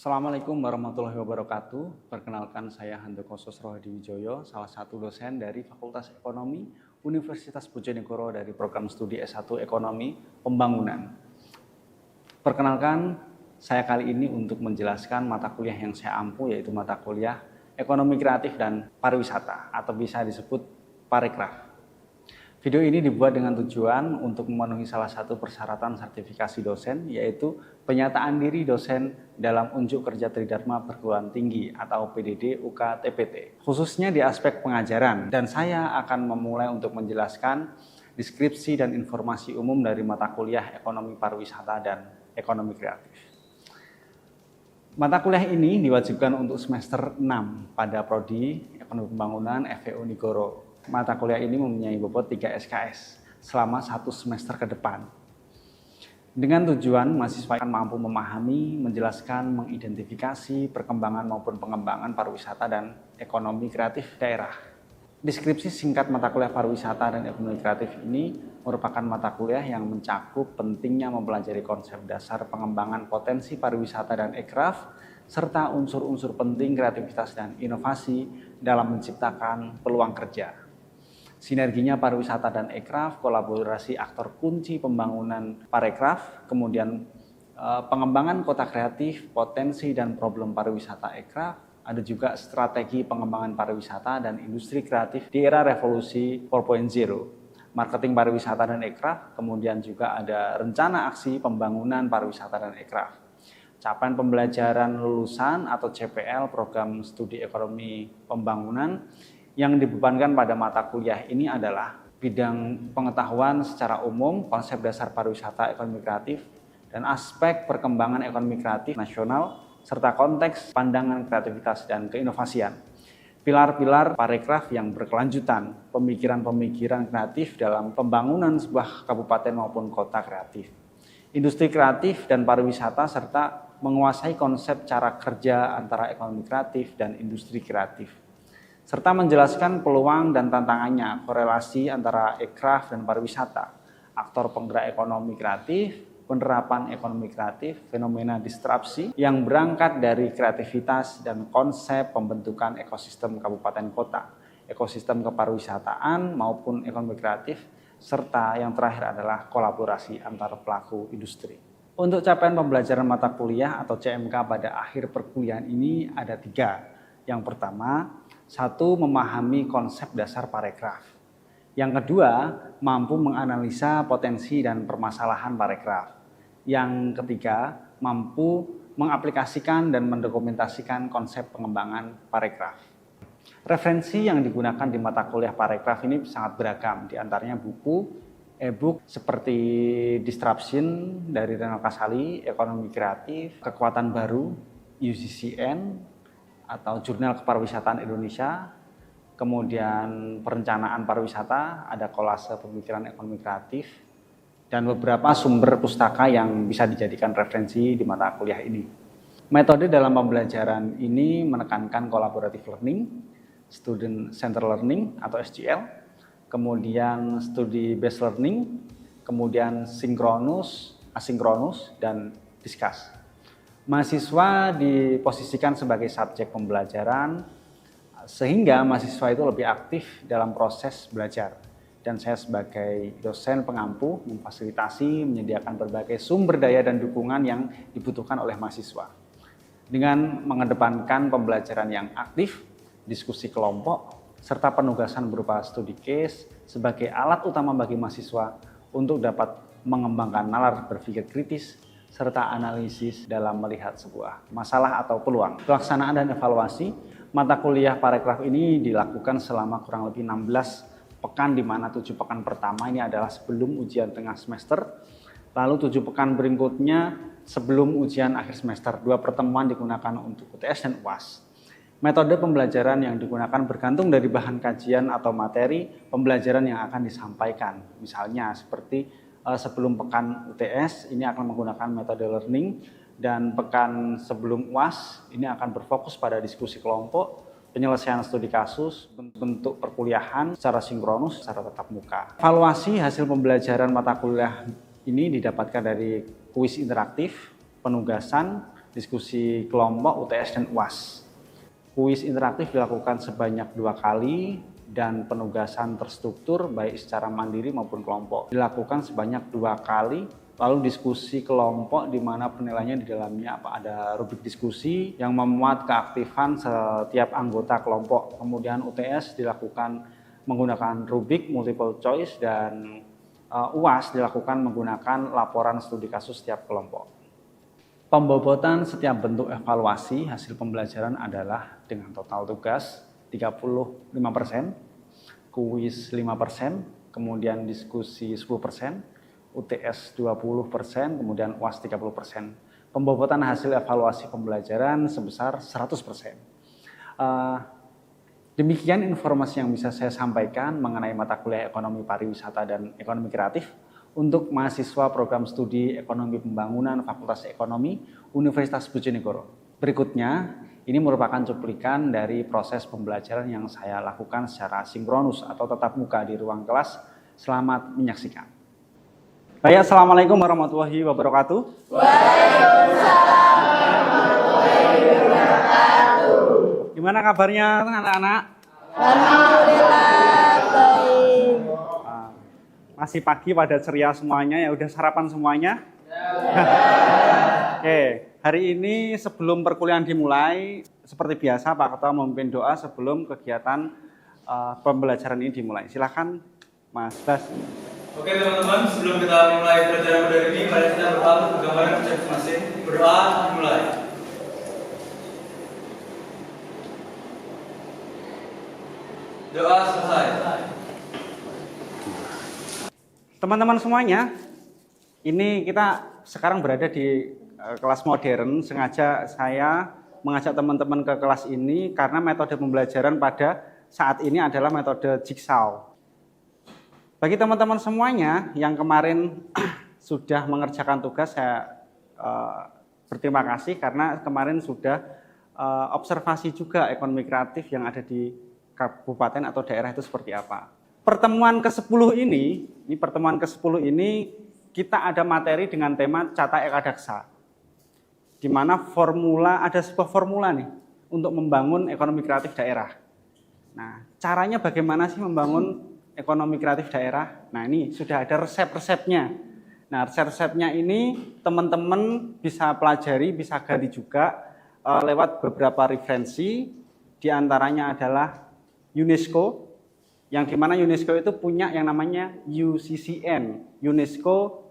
Assalamualaikum warahmatullahi wabarakatuh. Perkenalkan saya Handoko Sosrohadiwijoyo, salah satu dosen dari Fakultas Ekonomi Universitas Bojonegoro dari program studi S1 Ekonomi Pembangunan. Perkenalkan, saya kali ini untuk menjelaskan mata kuliah yang saya ampu, yaitu mata kuliah Ekonomi Kreatif dan Pariwisata atau bisa disebut Parekraf. Video ini dibuat dengan tujuan untuk memenuhi salah satu persyaratan sertifikasi dosen, yaitu penyataan diri dosen dalam unjuk kerja Tridharma Perguruan Tinggi atau PDD UK TPT, khususnya di aspek pengajaran. Dan saya akan memulai untuk menjelaskan deskripsi dan informasi umum dari mata kuliah Ekonomi Pariwisata dan Ekonomi Kreatif. Mata kuliah ini diwajibkan untuk semester 6 pada Prodi Ekonomi Pembangunan FE Unigoro. Mata kuliah ini mempunyai bobot 3 SKS selama 1 semester ke depan. Dengan tujuan mahasiswa akan mampu memahami, menjelaskan, mengidentifikasi perkembangan maupun pengembangan pariwisata dan ekonomi kreatif daerah. Deskripsi singkat mata kuliah pariwisata dan ekonomi kreatif ini merupakan mata kuliah yang mencakup pentingnya mempelajari konsep dasar pengembangan potensi pariwisata dan ekraf, serta unsur-unsur penting kreativitas dan inovasi dalam menciptakan peluang kerja. Sinerginya pariwisata dan ekraf, kolaborasi aktor kunci pembangunan parekraf, kemudian pengembangan kota kreatif, potensi dan problem pariwisata ekraf, ada juga strategi pengembangan pariwisata dan industri kreatif di era revolusi 4.0, marketing pariwisata dan ekraf, kemudian juga ada rencana aksi pembangunan pariwisata dan ekraf. Capaian pembelajaran lulusan atau CPL program studi ekonomi pembangunan yang dibebankan pada mata kuliah ini adalah bidang pengetahuan secara umum, konsep dasar pariwisata ekonomi kreatif, dan aspek perkembangan ekonomi kreatif nasional, serta konteks pandangan kreativitas dan keinovasian. Pilar-pilar parekraf yang berkelanjutan, pemikiran-pemikiran kreatif dalam pembangunan sebuah kabupaten maupun kota kreatif. Industri kreatif dan pariwisata serta menguasai konsep cara kerja antara ekonomi kreatif dan industri kreatif, serta menjelaskan peluang dan tantangannya, korelasi antara ekraf dan pariwisata, aktor penggerak ekonomi kreatif, penerapan ekonomi kreatif, fenomena disrupsi yang berangkat dari kreativitas dan konsep pembentukan ekosistem kabupaten kota, ekosistem kepariwisataan maupun ekonomi kreatif, serta yang terakhir adalah kolaborasi antar pelaku industri. Untuk capaian pembelajaran mata kuliah atau CMK pada akhir perkuliahan ini ada 3. Yang pertama, 1. Memahami konsep dasar parekraf. Yang kedua, mampu menganalisa potensi dan permasalahan parekraf. Yang ketiga, mampu mengaplikasikan dan mendokumentasikan konsep pengembangan parekraf. Referensi yang digunakan di mata kuliah parekraf ini sangat beragam, di antaranya buku, e-book seperti Disruption dari Renal Kasali, Ekonomi Kreatif, Kekuatan Baru, UCCN, atau Jurnal Kepariwisataan Indonesia, kemudian Perencanaan Pariwisata, ada kolase pemikiran ekonomi kreatif, dan beberapa sumber pustaka yang bisa dijadikan referensi di mata kuliah ini. Metode dalam pembelajaran ini menekankan collaborative learning, student centered learning atau SCL, kemudian study based learning, kemudian sinkronus, asinkronus, dan discuss. Mahasiswa diposisikan sebagai subjek pembelajaran sehingga mahasiswa itu lebih aktif dalam proses belajar. Dan saya sebagai dosen pengampu memfasilitasi, menyediakan berbagai sumber daya dan dukungan yang dibutuhkan oleh mahasiswa. Dengan mengedepankan pembelajaran yang aktif, diskusi kelompok, serta penugasan berupa studi case sebagai alat utama bagi mahasiswa untuk dapat mengembangkan nalar berpikir kritis, serta analisis dalam melihat sebuah masalah atau peluang. Pelaksanaan dan evaluasi mata kuliah parekraf ini dilakukan selama kurang lebih 16 pekan, di mana 7 pekan pertama ini adalah sebelum ujian tengah semester, lalu 7 pekan berikutnya sebelum ujian akhir semester. 2 pertemuan digunakan untuk UTS dan UAS. Metode pembelajaran yang digunakan bergantung dari bahan kajian atau materi pembelajaran yang akan disampaikan. Misalnya seperti sebelum pekan UTS ini akan menggunakan metode learning, dan pekan sebelum UAS ini akan berfokus pada diskusi kelompok, penyelesaian studi kasus, bentuk perkuliahan secara sinkronus, secara tatap muka. Evaluasi hasil pembelajaran mata kuliah ini didapatkan dari kuis interaktif, penugasan, diskusi kelompok, UTS, dan UAS. Kuis interaktif dilakukan sebanyak 2 kali dan penugasan terstruktur baik secara mandiri maupun kelompok dilakukan sebanyak 2 kali. Lalu diskusi kelompok di mana penilaiannya di dalamnya ada rubrik diskusi yang memuat keaktifan setiap anggota kelompok. Kemudian UTS dilakukan menggunakan rubrik multiple choice dan UAS dilakukan menggunakan laporan studi kasus setiap kelompok. Pembobotan setiap bentuk evaluasi hasil pembelajaran adalah dengan total tugas 35%, kuis 5%, kemudian diskusi 10%, UTS 20%, kemudian UAS 30%. Pembobotan hasil evaluasi pembelajaran sebesar 100%. Demikian informasi yang bisa saya sampaikan mengenai mata kuliah Ekonomi Pariwisata dan Ekonomi Kreatif untuk mahasiswa program studi Ekonomi Pembangunan Fakultas Ekonomi Universitas Bojonegoro. Berikutnya, ini merupakan cuplikan dari proses pembelajaran yang saya lakukan secara sinkronus atau tatap muka di ruang kelas. Selamat menyaksikan. Baik, assalamualaikum warahmatullahi wabarakatuh. Waalaikumsalam warahmatullahi wabarakatuh. Gimana kabarnya anak-anak? Alhamdulillah baik. Masih pagi pada ceria semuanya ya, udah sarapan semuanya? Oke, hari ini sebelum perkuliahan dimulai, seperti biasa Pak Ketua memimpin doa sebelum kegiatan pembelajaran ini dimulai. Silahkan Mas Bas. Oke teman-teman, sebelum kita mulai pelajaran pada hari ini, mari kita berdoa untuk gambaran kerja masing-masing. Berdoa dimulai. Doa selesai. Teman-teman semuanya, ini kita sekarang berada di kelas modern. Sengaja saya mengajak teman-teman ke kelas ini karena metode pembelajaran pada saat ini adalah metode jigsaw. Bagi teman-teman semuanya yang kemarin sudah mengerjakan tugas, saya berterima kasih karena kemarin sudah observasi juga ekonomi kreatif yang ada di kabupaten atau daerah itu seperti apa. Pertemuan ke-10 ini kita ada materi dengan tema Cata Eka Daksa. Di mana ada sebuah formula nih untuk membangun ekonomi kreatif daerah. Nah, caranya bagaimana sih membangun ekonomi kreatif daerah? Nah, ini sudah ada resep-resepnya. Nah, resep-resepnya ini teman-teman bisa pelajari, bisa gali juga lewat beberapa referensi. Di antaranya adalah UNESCO, yang dimana UNESCO itu punya yang namanya UCCN, UNESCO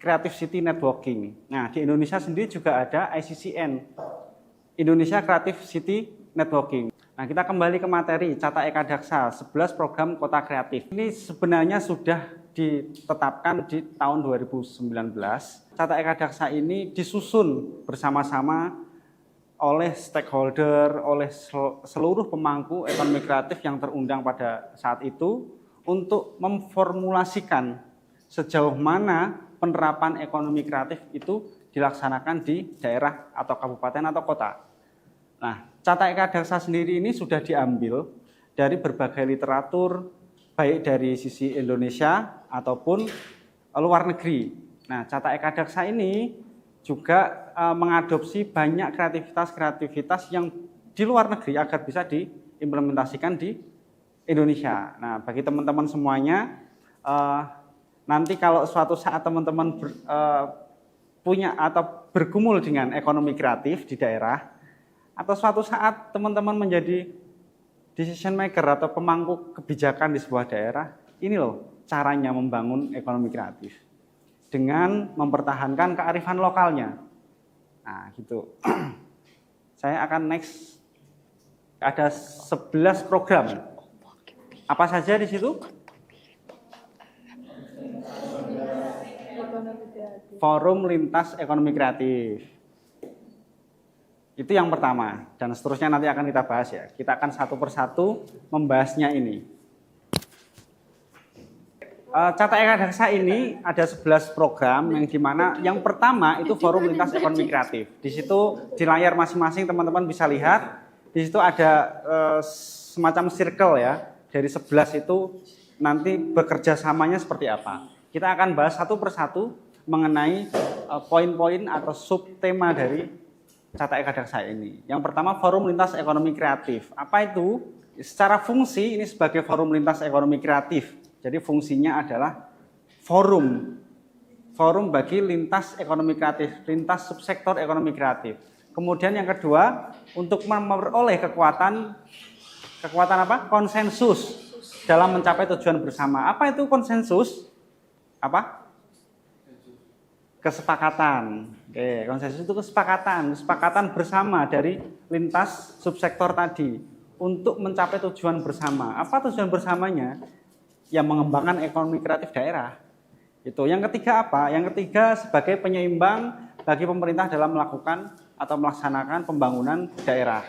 Creative City Networking. Nah, di Indonesia sendiri juga ada ICCN, Indonesia Creative City Networking. Nah, kita kembali ke materi Cata Eka Daksa, 11 program kota kreatif. Ini sebenarnya sudah ditetapkan di tahun 2019. Cata Eka Daksa ini disusun bersama-sama oleh stakeholder, oleh seluruh pemangku ekonomi kreatif yang terundang pada saat itu untuk memformulasikan sejauh mana penerapan ekonomi kreatif itu dilaksanakan di daerah atau kabupaten atau kota. Nah, Cata Eka Daksa sendiri ini sudah diambil dari berbagai literatur, baik dari sisi Indonesia ataupun luar negeri. Nah, Cata Eka Daksa ini juga mengadopsi banyak kreativitas yang di luar negeri agar bisa diimplementasikan di Indonesia. Nah, bagi teman-teman semuanya, nanti kalau suatu saat teman-teman punya atau bergumul dengan ekonomi kreatif di daerah, atau suatu saat teman-teman menjadi decision maker atau pemangku kebijakan di sebuah daerah, ini loh caranya membangun ekonomi kreatif dengan mempertahankan kearifan lokalnya. Nah, gitu. Saya akan next. Ada 11 program. Apa saja di situ? Forum Lintas Ekonomi Kreatif. Itu yang pertama, dan seterusnya nanti akan kita bahas ya. Kita akan satu persatu membahasnya ini. Cata Eka Daksa ini ada 11 program yang dimana yang pertama itu Forum Lintas Ekonomi Kreatif. Di situ di layar masing-masing teman-teman bisa lihat, di situ ada semacam circle ya. Dari 11 itu nanti bekerja samanya seperti apa. Kita akan bahas satu persatu mengenai poin-poin atau subtema dari catat kadang saya ini. Yang pertama forum lintas ekonomi kreatif. Apa itu? Secara fungsi ini sebagai forum lintas ekonomi kreatif. Jadi fungsinya adalah forum bagi lintas ekonomi kreatif, lintas subsektor ekonomi kreatif. Kemudian yang kedua, untuk memperoleh kekuatan apa? Konsensus dalam mencapai tujuan bersama. Apa itu konsensus? Apa? Kesepakatan. Oke, konsensus itu kesepakatan bersama dari lintas subsektor tadi untuk mencapai tujuan bersama. Apa tujuan bersamanya? Yang mengembangkan ekonomi kreatif daerah. Itu. Yang ketiga apa? Yang ketiga sebagai penyeimbang bagi pemerintah dalam melakukan atau melaksanakan pembangunan daerah.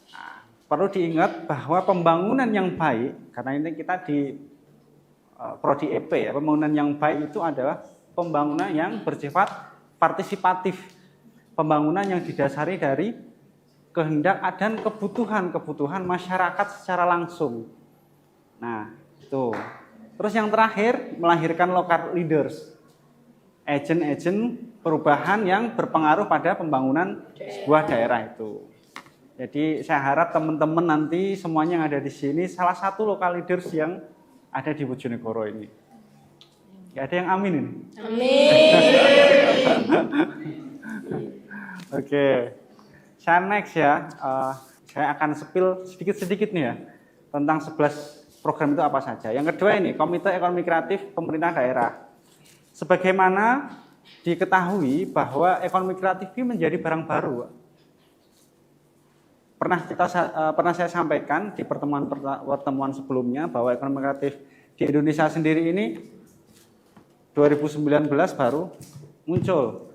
Nah, perlu diingat bahwa pembangunan yang baik, karena ini kita di Prodi EP ya, pembangunan yang baik itu adalah pembangunan yang bersifat partisipatif, pembangunan yang didasari dari kehendak dan kebutuhan masyarakat secara langsung. Nah, itu. Terus yang terakhir, melahirkan local leaders, agen-agen perubahan yang berpengaruh pada pembangunan sebuah daerah itu. Jadi saya harap teman-teman nanti semuanya yang ada di sini salah satu local leaders yang ada di Bojonegoro ini. Gak ada yang amin ini? Oke, saya next ya. Saya akan spill sedikit-sedikit nih ya tentang 11 program itu apa saja. Yang kedua ini, Komite Ekonomi Kreatif Pemerintah Daerah. Sebagaimana diketahui bahwa ekonomi kreatif ini menjadi barang baru. Pernah saya sampaikan di pertemuan sebelumnya bahwa ekonomi kreatif di Indonesia sendiri ini 2019 baru muncul,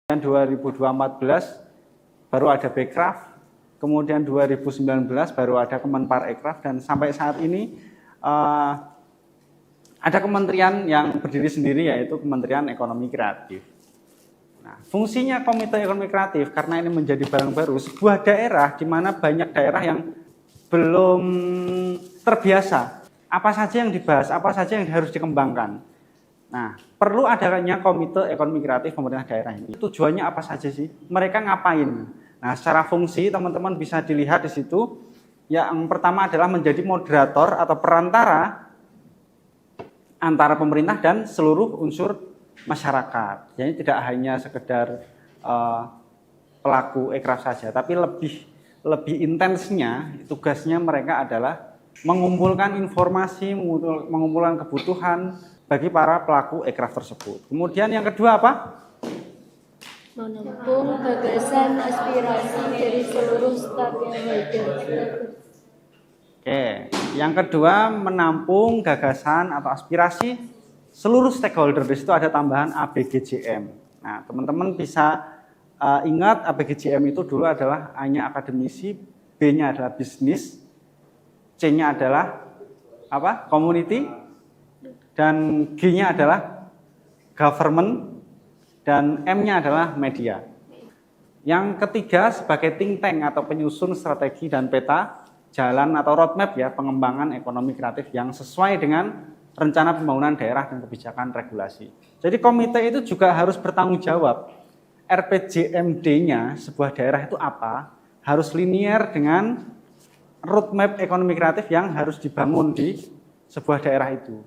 dan 2014 baru ada Bekraf, kemudian 2019 baru ada Kemenparekraf, dan sampai saat ini ada kementerian yang berdiri sendiri yaitu Kementerian Ekonomi Kreatif. Nah, fungsinya Komite Ekonomi Kreatif karena ini menjadi barang baru, sebuah daerah di mana banyak daerah yang belum terbiasa. Apa saja yang dibahas, apa saja yang harus dikembangkan. Nah, perlu adanya Komite Ekonomi Kreatif Pemerintah Daerah ini. Tujuannya apa saja sih? Mereka ngapain? Nah, secara fungsi teman-teman bisa dilihat di situ. Yang pertama adalah menjadi moderator atau perantara antara pemerintah dan seluruh unsur masyarakat. Jadi tidak hanya sekedar pelaku ekraf saja, tapi lebih intensnya tugasnya mereka adalah mengumpulkan informasi, mengumpulkan kebutuhan bagi para pelaku ekraf tersebut. Kemudian yang kedua apa? Menampung gagasan aspirasi dari seluruh stakeholder. Oke, yang kedua menampung gagasan atau aspirasi seluruh stakeholder. Di situ ada tambahan ABGJM. Nah, teman-teman bisa ingat ABGJM itu dulu adalah A-nya akademisi, B-nya adalah bisnis, C-nya adalah apa? Community, dan G-nya adalah government, dan M-nya adalah media. Yang ketiga sebagai think tank atau penyusun strategi dan peta jalan atau roadmap ya pengembangan ekonomi kreatif yang sesuai dengan rencana pembangunan daerah dan kebijakan regulasi. Jadi komite itu juga harus bertanggung jawab. RPJMD-nya sebuah daerah itu apa? Harus linear dengan roadmap ekonomi kreatif yang harus dibangun di sebuah daerah itu.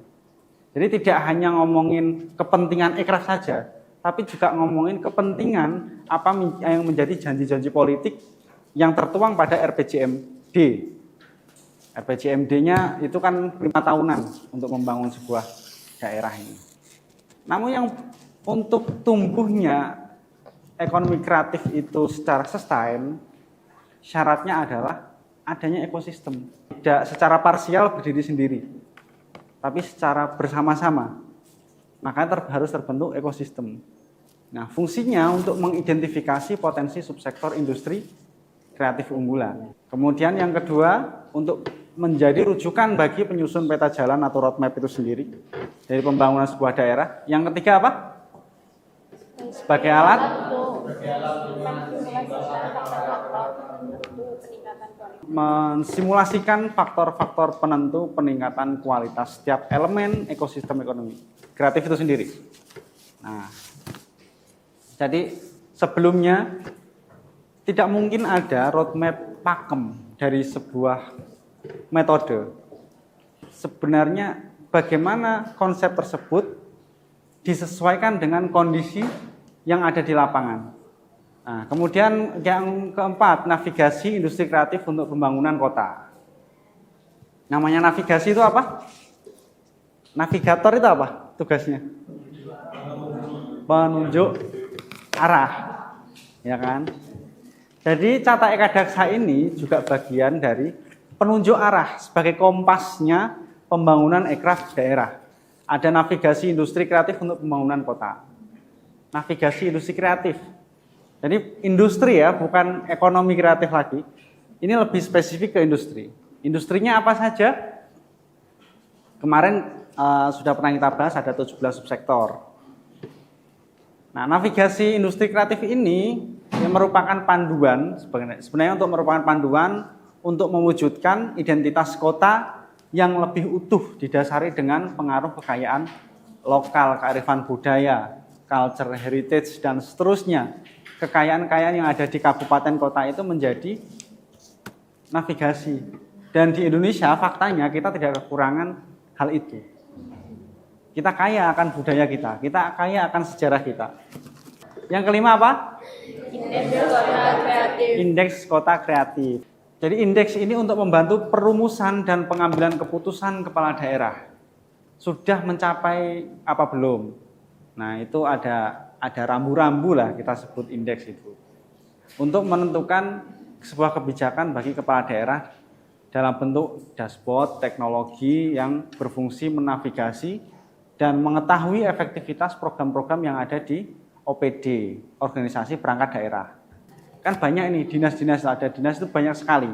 Jadi tidak hanya ngomongin kepentingan ekraf saja, tapi juga ngomongin kepentingan apa yang menjadi janji-janji politik yang tertuang pada RPJMD. RPJMD-nya itu kan 5 tahunan untuk membangun sebuah daerah ini. Namun yang untuk tumbuhnya ekonomi kreatif itu secara sustain, syaratnya adalah adanya ekosistem. Tidak secara parsial berdiri sendiri, tapi secara bersama-sama. Makanya harus terbentuk ekosistem. Nah, fungsinya untuk mengidentifikasi potensi subsektor industri kreatif unggulan. Kemudian yang kedua, untuk menjadi rujukan bagi penyusun peta jalan atau roadmap itu sendiri dari pembangunan sebuah daerah. Yang ketiga apa? Sebagai alat mensimulasikan faktor-faktor penentu peningkatan kualitas setiap elemen ekosistem ekonomi kreatif itu sendiri. Nah, jadi sebelumnya tidak mungkin ada roadmap pakem dari sebuah metode. Sebenarnya bagaimana konsep tersebut disesuaikan dengan kondisi yang ada di lapangan. Nah, kemudian yang keempat, navigasi industri kreatif untuk pembangunan kota. Namanya navigasi itu apa? Navigator itu apa tugasnya? Penunjuk arah, ya kan? Jadi Cata Eka Daksa ini juga bagian dari penunjuk arah sebagai kompasnya pembangunan ekraf daerah. Ada navigasi industri kreatif untuk pembangunan kota. Navigasi industri kreatif. Jadi industri ya, bukan ekonomi kreatif lagi. Ini lebih spesifik ke industri. Industrinya apa saja? Kemarin sudah pernah kita bahas ada 17 subsektor. Nah, navigasi industri kreatif ini yang merupakan panduan, sebenarnya untuk merupakan panduan untuk mewujudkan identitas kota yang lebih utuh didasari dengan pengaruh kekayaan lokal, kearifan budaya, culture, heritage, dan seterusnya. Kekayaan-kekayaan yang ada di kabupaten kota itu menjadi navigasi. Dan di Indonesia faktanya kita tidak kekurangan hal itu. Kita kaya akan budaya kita kaya akan sejarah kita. Yang kelima apa? Indeks kota kreatif. Indeks kota kreatif. Jadi indeks ini untuk membantu perumusan dan pengambilan keputusan kepala daerah. Sudah mencapai apa belum? Nah, itu ada rambu-rambu lah kita sebut indeks itu. Untuk menentukan sebuah kebijakan bagi kepala daerah dalam bentuk dashboard teknologi yang berfungsi menavigasi dan mengetahui efektivitas program-program yang ada di OPD, organisasi perangkat daerah. Kan banyak ini dinas-dinas, ada dinas itu banyak sekali.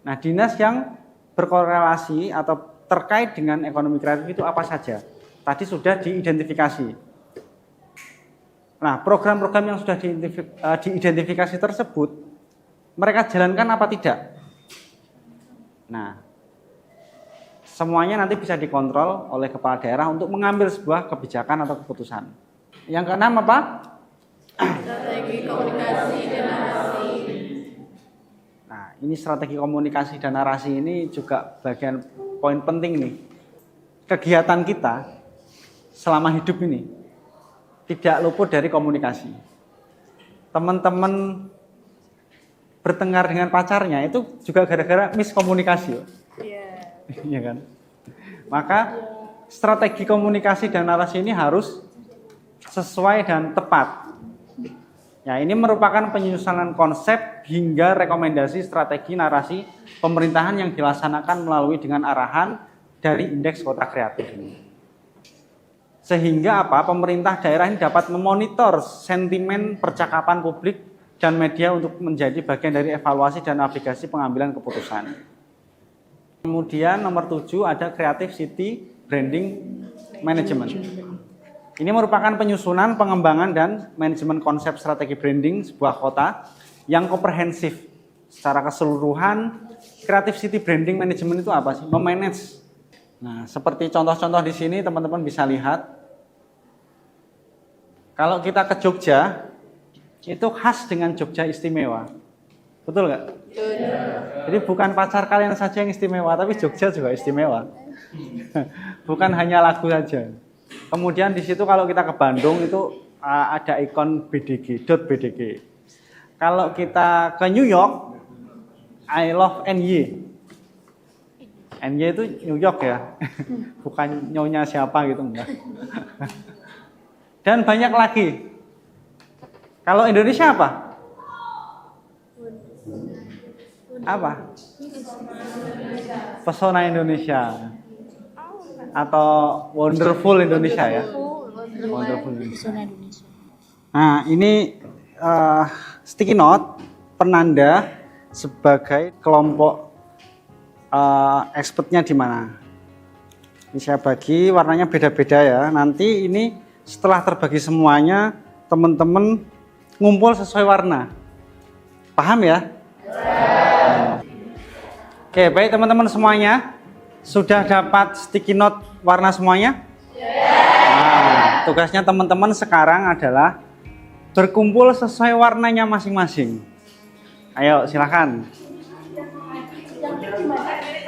Nah, dinas yang berkorelasi atau terkait dengan ekonomi kreatif itu apa saja? Tadi sudah diidentifikasi. Nah, program-program yang sudah diidentifikasi tersebut, mereka jalankan apa tidak? Nah, semuanya nanti bisa dikontrol oleh kepala daerah untuk mengambil sebuah kebijakan atau keputusan. Yang keenam apa? Strategi komunikasi dan narasi. Nah, ini strategi komunikasi dan narasi ini juga bagian poin penting nih. Kegiatan kita selama hidup ini tidak luput dari komunikasi. Teman-teman bertengkar dengan pacarnya itu juga gara-gara miskomunikasi. Iya kan? Maka strategi komunikasi dan narasi ini harus sesuai dan tepat. Ya, ini merupakan penyusunan konsep hingga rekomendasi strategi narasi pemerintahan yang dilaksanakan melalui dengan arahan dari indeks kota kreatif ini. Sehingga apa? Pemerintah daerah ini dapat memonitor sentimen percakapan publik dan media untuk menjadi bagian dari evaluasi dan navigasi pengambilan keputusan. Kemudian nomor 7 ada Creative City Branding Management. Ini merupakan penyusunan, pengembangan, dan manajemen konsep strategi branding sebuah kota yang komprehensif. Secara keseluruhan, Creative City Branding Management itu apa sih? Memanage. Nah, seperti contoh-contoh di sini teman-teman bisa lihat. Kalau kita ke Jogja, itu khas dengan Jogja istimewa. Betul nggak? Jadi bukan pacar kalian saja yang istimewa, tapi Jogja juga istimewa. Bukan hanya lagu saja. Kemudian di situ kalau kita ke Bandung itu ada ikon BDG. Kalau kita ke New York, I love NY. NY itu New York ya, bukan nyonya siapa gitu enggak. Dan banyak lagi. Kalau Indonesia apa? Apa? Pesona Indonesia. Atau Wonderful Indonesia ya. Wonderful Indonesia. Nah, ini sticky note penanda sebagai kelompok expertnya di mana. Ini saya bagi warnanya beda-beda ya. Nanti ini setelah terbagi semuanya, teman-teman ngumpul sesuai warna. Paham ya? Oke, baik teman-teman semuanya. Sudah dapat sticky note warna semuanya? Nah, tugasnya teman-teman sekarang adalah berkumpul sesuai warnanya masing-masing. Ayo silakan.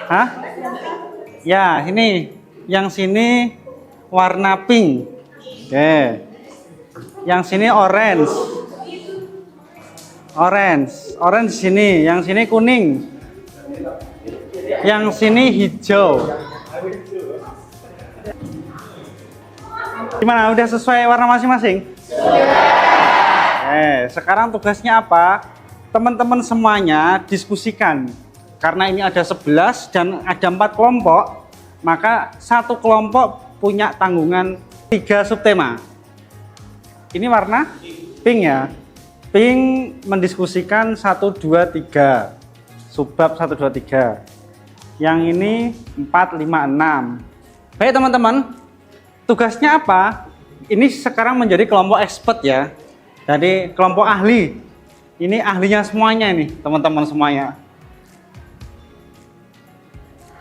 Hah? Ya, ini. Yang sini warna pink. Oke. Yang sini orange. Orange sini. Yang sini kuning. Yang sini hijau. Gimana? Udah sesuai warna masing-masing? Sekarang tugasnya apa? Teman-teman semuanya diskusikan. Karena ini ada 11 dan ada 4 kelompok, maka satu kelompok punya tanggungan 3 subtema. Ini warna pink ya. Pink mendiskusikan 1, 2, 3. Subbab 1, 2, 3. Yang ini 4, 5, 6. Baik teman-teman, tugasnya apa? Ini sekarang menjadi kelompok expert ya. Jadi kelompok ahli. Ini ahlinya semuanya ini, teman-teman semuanya.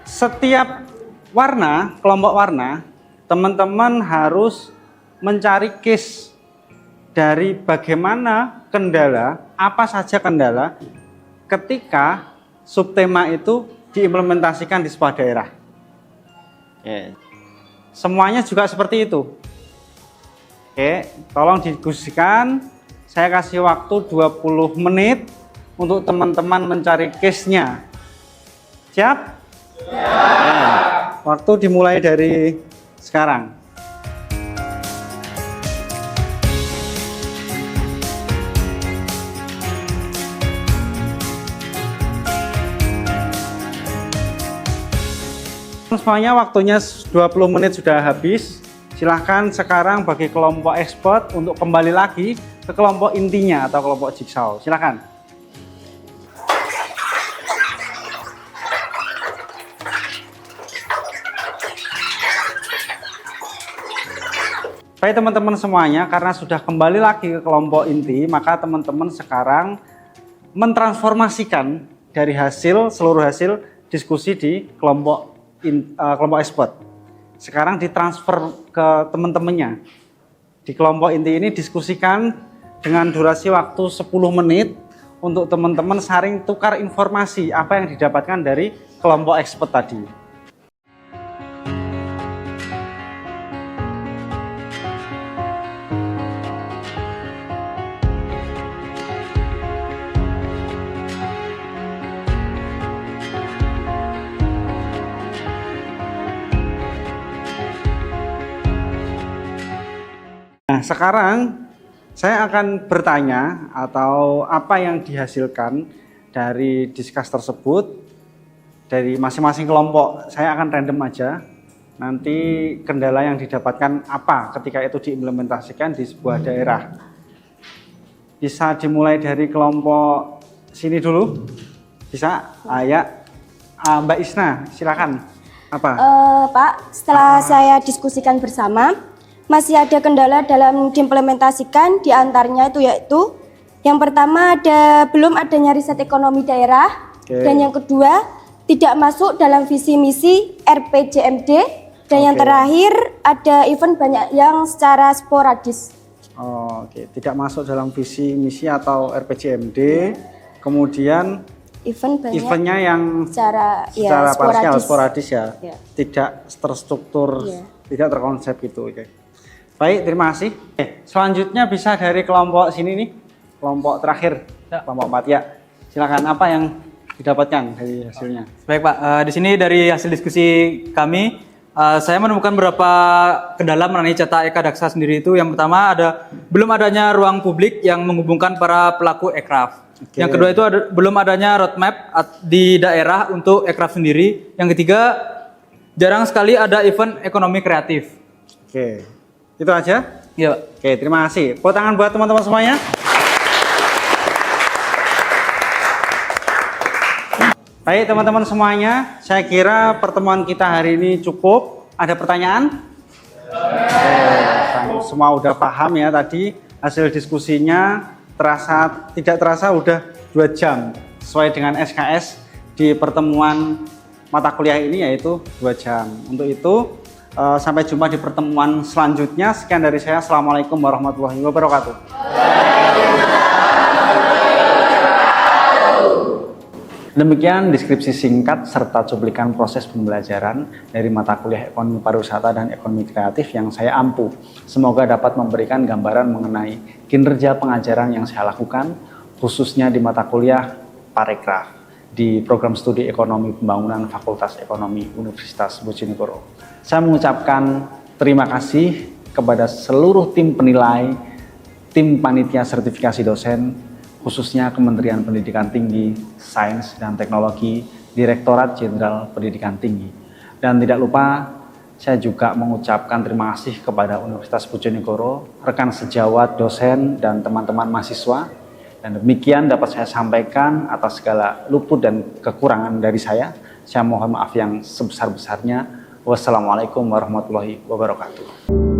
Setiap warna, kelompok warna, teman-teman harus mencari case dari bagaimana kendala, apa saja kendala ketika subtema itu diimplementasikan di sebuah daerah. Oke. Semuanya juga seperti itu. Oke, tolong didiskusikan. Saya kasih waktu 20 menit untuk teman-teman mencari case-nya. Siap? Ya. Waktu dimulai dari sekarang. Semuanya waktunya 20 menit sudah habis. Silahkan sekarang bagi kelompok expert untuk kembali lagi ke kelompok intinya atau kelompok jigsaw. Silahkan. Baik teman-teman semuanya, karena sudah kembali lagi ke kelompok inti, maka teman-teman sekarang mentransformasikan dari seluruh hasil diskusi di kelompok expert. Sekarang ditransfer ke teman-temannya. Di kelompok inti ini diskusikan dengan durasi waktu 10 menit untuk teman-teman saling tukar informasi apa yang didapatkan dari kelompok expert tadi. Nah, sekarang saya akan bertanya atau apa yang dihasilkan dari diskus tersebut dari masing-masing kelompok. Saya akan random aja. Nanti kendala yang didapatkan apa ketika itu diimplementasikan di sebuah daerah. Bisa dimulai dari kelompok sini dulu? Bisa? Ya. Mbak Isna, silakan. Apa? Pak, setelah saya diskusikan bersama, masih ada kendala dalam diimplementasikan, diantaranya itu yaitu yang pertama belum adanya riset ekonomi daerah, dan yang kedua tidak masuk dalam visi misi RPJMD, dan yang terakhir ada event banyak yang secara sporadis. Tidak masuk dalam visi misi atau RPJMD, kemudian eventnya yang secara sporadis ya, tidak terstruktur, tidak terkonsep gitu. Baik, terima kasih. Selanjutnya bisa dari kelompok sini nih, kelompok terakhir, kelompok 4 ya. Silakan, apa yang didapatkan dari hasilnya? Baik Pak, di sini dari hasil diskusi kami, saya menemukan beberapa kendala mengenai cetak Ekadaksa sendiri itu. Yang pertama belum adanya ruang publik yang menghubungkan para pelaku ekraf. Yang kedua itu belum adanya roadmap di daerah untuk ekraf sendiri. Yang ketiga, jarang sekali ada event ekonomi kreatif. Itu aja? Iya, Pak. Oke, terima kasih. Tepuk tangan buat teman-teman semuanya. Baik teman-teman semuanya, saya kira pertemuan kita hari ini cukup. Ada pertanyaan? Semua udah paham ya tadi hasil diskusinya. Tidak terasa udah 2 jam sesuai dengan SKS di pertemuan mata kuliah ini, yaitu 2 jam. Untuk itu sampai jumpa di pertemuan selanjutnya. Sekian dari saya. Assalamualaikum warahmatullahi wabarakatuh. Demikian deskripsi singkat serta cuplikan proses pembelajaran dari mata kuliah Ekonomi Pariwisata dan Ekonomi Kreatif yang saya ampu. Semoga dapat memberikan gambaran mengenai kinerja pengajaran yang saya lakukan, khususnya di mata kuliah Parekraf di program studi Ekonomi Pembangunan Fakultas Ekonomi Universitas Bojonegoro. Saya mengucapkan terima kasih kepada seluruh tim penilai, tim panitia sertifikasi dosen, khususnya Kementerian Pendidikan Tinggi, Sains dan Teknologi, Direktorat Jenderal Pendidikan Tinggi. Dan tidak lupa, saya juga mengucapkan terima kasih kepada Universitas Bojonegoro, rekan sejawat, dosen, dan teman-teman mahasiswa. Dan demikian dapat saya sampaikan. Atas segala luput dan kekurangan dari saya mohon maaf yang sebesar-besarnya. Wassalamualaikum warahmatullahi wabarakatuh.